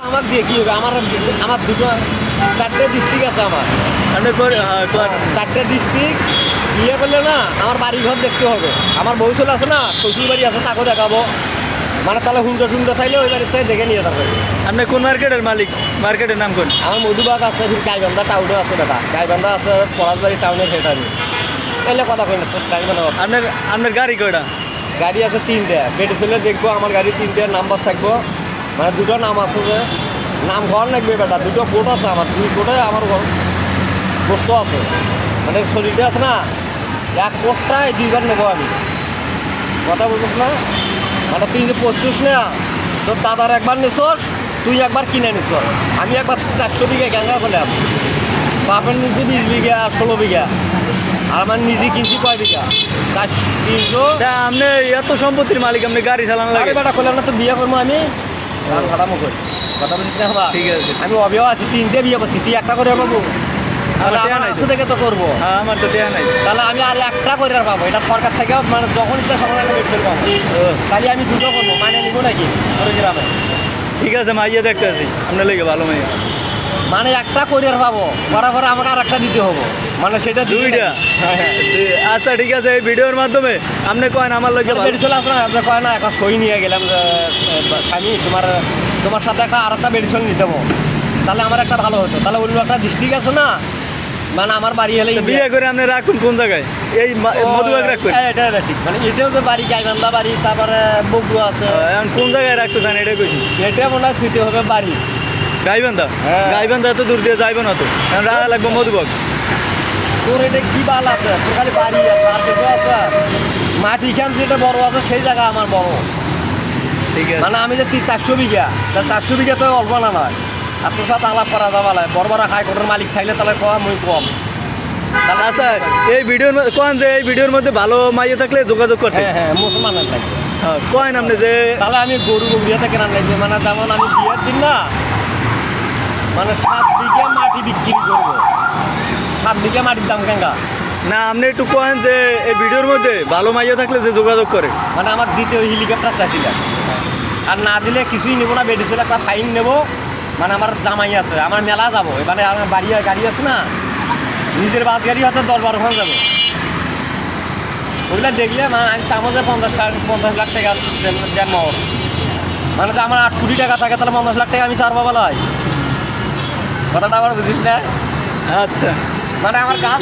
আমার দিয়ে কি হবে? আমার দুটো চারটে ডিস্ট্রিক্ট আছে আমার। চারটে ডিস্ট্রিক্ট ইয়ে করলে না আমার বাড়ি ঘর দেখতে হবে। আমার বউ ছেলে আছে না, শ্বশুর বাড়ি আছে, তাকেও দেখাবো। মানে তাহলে হুন্ডা চাইলে ওই বাড়ির থেকে দেখে নিয়ে যাবে। আপনি কোন মার্কেটের মালিক? মার্কেটের নাম কোন? আমার মধুবাগ আছে, ফির গাইবান্ধা টাউনে আছে দাদা। গাইবান্ধা আছে, পলাশবাড়ি টাউনের সেটা আমি এলে কথা কই না আপনার গাড়ি কয়টা? গাড়ি আছে 3টে। বেটে ছেলে দেখবো আমার গাড়ি 3টে নাম্বার থাকবো। মানে দুটো নাম আছে, যে নাম ঘর লাগবে বেটা। দুটো কোট আছে আমার, 2 কোটে আমার গোস্ত আছে। মানে শরীরটা আছে না, এক কোটটায় 2বার নেবো আমি। কথা বলছিস না? মানে তুই যে পড়ছিস না, তোর দাদার একবার নিছস, তুই একবার কিনে নিছস। আমি একবার 400 বিঘা গ্যাঙ্গা করলাম। বাপের নিচে 20 বিঘা 16 বিঘা। আর আমার নিজে কিনছি কয় বিঘা? 300। আপনি এত সম্পত্তির মালিক, আপনি গাড়ি চালানো লাগে? বেটা করলাম না তো বিয়ে করবো আমি। ভাড়া মুখ কথা বলিস না বাবা। ঠিক আছে, আমি অবিবাহ আছি, 3টে বিয়ে করছি। তুই একটা করে পাবো? তাহলে আমার আশু থেকে তো করবো। হ্যাঁ, আমার তো দেয়া নাই। তাহলে আমি আর একটা করে পাবো। এটা সরকার থেকে মানে যখন ইচ্ছা সরকার একটা বেড করে পাবো। তাহলে আমি দুটো করবো, মানে নিবো নাকি ওর গ্রামে? ঠিক আছে, মাইয়া দেখতে আছি আপনার লেগে ভালো মাইয়া। মানে একটা করে পাবো, করার পরে আমাকে আর একটা দিতে হবো। মানে সেটা 2টা? আচ্ছা ঠিক আছে, এই ভিডিওর মাধ্যমে আপনি কয়েন আমার লোকে বেড চলে আসে না, যে কয় না একটা সই নিয়ে গেলাম যে স্বামী তোমার সাথে একটা আর একটা মেডিসিন নিতে হবো। তাহলে আমার একটা ভালো হতো। তাহলে অন্য একটা ডিস্ট্রিক্ট আছে না, মানে আমার বাড়ি হলে বিয়ে করে আপনি রাখুন কোন জায়গায়? এই মধুবাগ রাখবেন? এটা ঠিক। মানে এটাও তো বাড়ি, গাইবান্ধা বাড়ি, তারপরে বগুড়া আছে। এখন কোন জায়গায় রাখতে চান এটা কইছি? এটা মনে হয় দিতে হবে বাড়ি গাইবান্ধা? গাইবান্ধা এত দূর দিয়ে যাইব না তো, এখন রাখা লাগবে মধুবাগ। তোর এটা কি বাল আছে? তোর খালি বাড়ি আছে আর কিছু আছে? মাটি খান যেটা বড় আছে সেই জায়গা আমার বড়। ঠিক আছে, মানে আমি যে 400 বিঘা, তা 400 বিঘা তো অল্প না নয়। আর তোর সাথে আলাপ করা যাওয়া লাগে। বড় বড় হাইকোর্টের মালিক থাকলে তাহলে কম, মুই কম। আচ্ছা এই ভিডিওর মধ্যে কোন যে এই ভিডিওর মধ্যে ভালো মাইয়া থাকলে যোগাযোগ করতে। হ্যাঁ, মুসলমানের থাকবে। কয়েন আপনি যে তাহলে আমি গরু বগুড়িয়া থেকে রান্না দিই। মানে যেমন আমি বিয়ের দিন না, মানে 7 বিঘা মাটি বিক্রি করবো। 7 বিঘা মাটির দাম কেঙ্গা? না, আপনি একটু কয়েন যে এই ভিডিওর মধ্যে ভালো মাইয়া থাকলে যে যোগাযোগ করে। মানে আমার দিতে ওই হেলিকপ্টার চাইছিলাম, আর না দিলে কিছুই নেবো না। বেডিছিল একটা ফাইন নেবো। মানে আমার জামাই আছে, আমার মেলা যাবো। এবারে আমার বাড়ি গাড়ি আছে না, নিজের বাস গাড়ি হয়তো 10-12 যাবো। ওইগুলো দেখলে মানে আমি চামো যে 50 লাখ টাকা দেন মহর। মানে যে আমার 8 কোটি টাকা থাকে, তাহলে 50 লাখ টাকা আমি ছাড়বো বলা হয়। কথাটা আবার বুঝিস না? আচ্ছা, মানে আমার গাছ